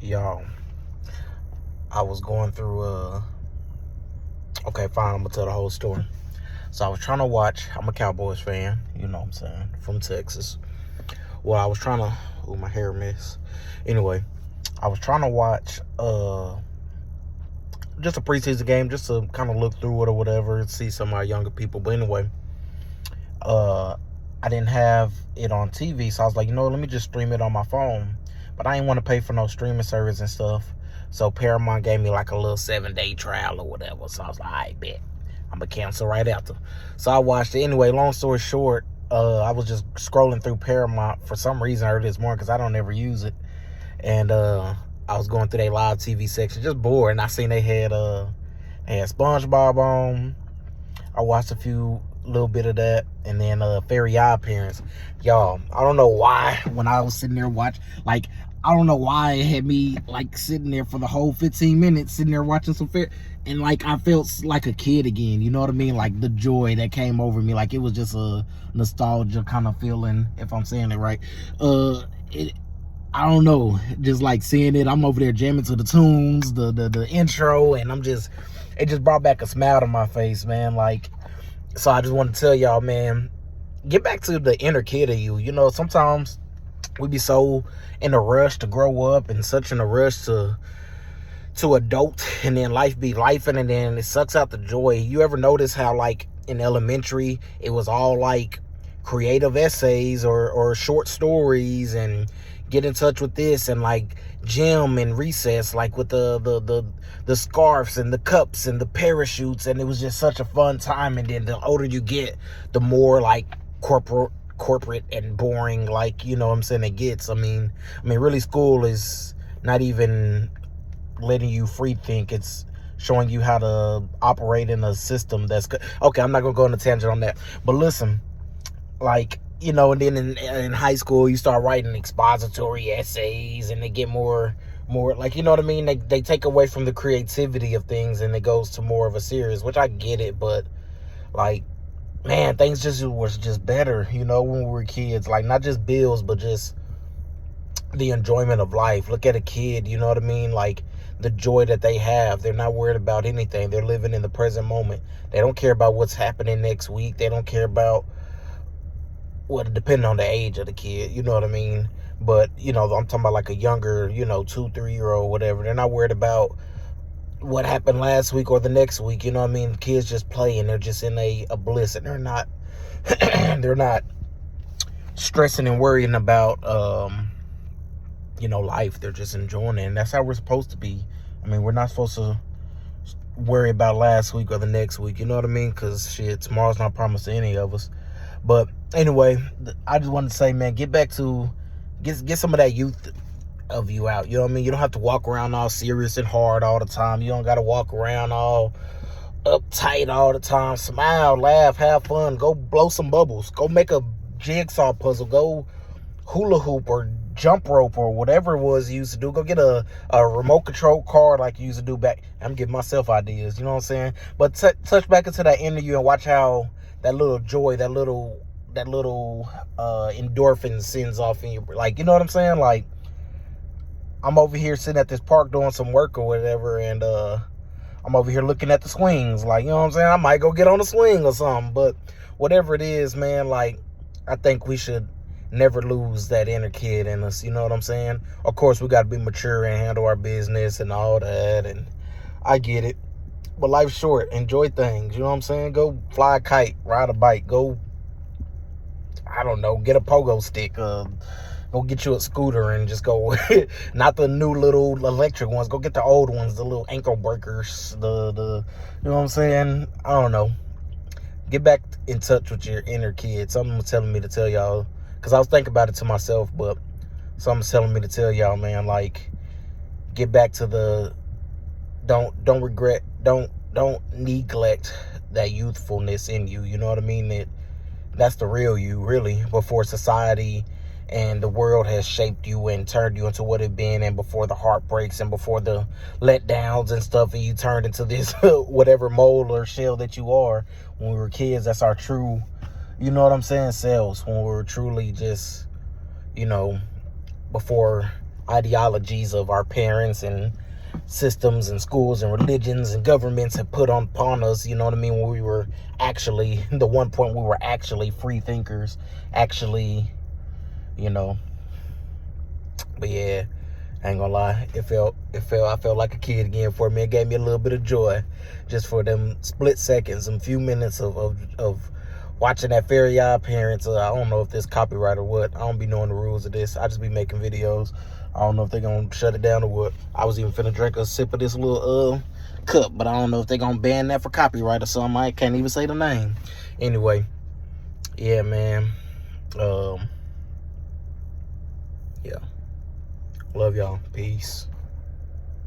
Y'all, I was going through okay, fine, I'm gonna tell the whole story. So I was trying to watch, I'm a Cowboys fan, you know what I'm saying, from Texas. Well, I was trying to, oh, my hair mess. Anyway, I was trying to watch just a preseason game, just to kind of look through it or whatever, see some of our younger people. But anyway, I didn't have it on TV, so I was like, let me just stream it on my phone. But I didn't want to pay for no streaming service and stuff. So Paramount gave me like a little 7-day trial or whatever. So I was like, I bet I'm gonna cancel right after. So I watched it. Anyway, long story short, I was just scrolling through Paramount for some reason early this morning because I don't ever use it. And I was going through their live TV section, just bored, and I seen they had SpongeBob on. I watched a little bit of that, and then Fairy Odd Parents. Y'all, I don't know why when I was sitting there I don't know why it had me like sitting there for the whole 15 minutes, sitting there watching some and like I felt like a kid again. You know what I mean? Like the joy that came over me, like it was just a nostalgia kind of feeling, if I'm saying it right. I don't know, just like seeing it, I'm over there jamming to the tunes, the intro, and it just brought back a smile to my face, man. Like, so I just want to tell y'all, man, get back to the inner kid of you. Sometimes we be so in a rush to grow up and such in a rush to adult, and then life be lifing, and then it sucks out the joy. You ever notice how like in elementary it was all like creative essays or short stories and get in touch with this, and like gym and recess, like with the scarves and the cups and the parachutes, and it was just such a fun time. And then the older you get, the more like corporate and boring, like, you know what I'm saying, it gets. I mean really, school is not even letting you free think. It's showing you how to operate in a system that's good. Okay, I'm not gonna go on a tangent on that, but listen, like, and then in high school you start writing expository essays, and they get more like, you know what I mean, they take away from the creativity of things, and it goes to more of a serious, which I get it, but like, man, things was just better, when we were kids. Like, not just bills, but just the enjoyment of life. Look at a kid, you know what I mean? Like, the joy that they have. They're not worried about anything. They're living in the present moment. They don't care about what's happening next week. They don't care about, well, depending on the age of the kid, you know what I mean? But, I'm talking about like a younger, 2-3-year-old, whatever. They're not worried about what happened last week or the next week, you know what I mean? Kids just play, and they're just in a bliss, and they're not they're not stressing and worrying about life. They're just enjoying it, and that's how we're supposed to be. I mean, we're not supposed to worry about last week or the next week, you know what I mean? Because shit, tomorrow's not promised to any of us. But anyway, I just wanted to say, man, get back to get some of that youth of you out, you know what I mean? You don't have to walk around all serious and hard all the time. You don't got to walk around all uptight all the time. Smile, laugh, have fun, go blow some bubbles, go make a jigsaw puzzle, go hula hoop or jump rope or whatever it was you used to do. Go get a remote control car like you used to do back. I'm giving myself ideas, you know what I'm saying? But touch back into that interview and watch how that little joy, that little endorphin sends off in you, like, you know what I'm saying? Like, I'm over here sitting at this park doing some work or whatever, and I'm over here looking at the swings, like, you know what I'm saying? I might go get on a swing or something. But whatever it is, man, like, I think we should never lose that inner kid in us, you know what I'm saying? Of course, we got to be mature and handle our business and all that, and I get it. But life's short. Enjoy things, you know what I'm saying? Go fly a kite, ride a bike, go, I don't know, get a pogo stick, go get you a scooter and just go, not the new little electric ones, go get the old ones, the little ankle breakers, the you know what I'm saying? I don't know. Get back in touch with your inner kid. Something was telling me to tell y'all, because I was thinking about it to myself, but something's telling me to tell y'all, man, like, get back to the, don't regret, don't neglect that youthfulness in you, you know what I mean? That's the real you, really, before society and the world has shaped you and turned you into what it been, and before the heartbreaks and before the letdowns and stuff, and you turned into this whatever mold or shell that you are. When we were kids, that's our true, you know what I'm saying, selves. When we were truly just, before ideologies of our parents and systems and schools and religions and governments have put upon us, you know what I mean, when we were actually, the one point we were actually free thinkers, actually, you know. But yeah, I ain't gonna lie, I felt like a kid again for me. It gave me a little bit of joy just for them split seconds, some few minutes of watching that Fairy Odd Parents. I don't know if this copyright or what. I don't be knowing the rules of this. I just be making videos. I don't know if they're gonna shut it down or what. I was even finna drink a sip of this little cup, but I don't know if they're gonna ban that for copyright or something. I can't even say the name. Anyway, yeah, man. Yeah. Love y'all. Peace.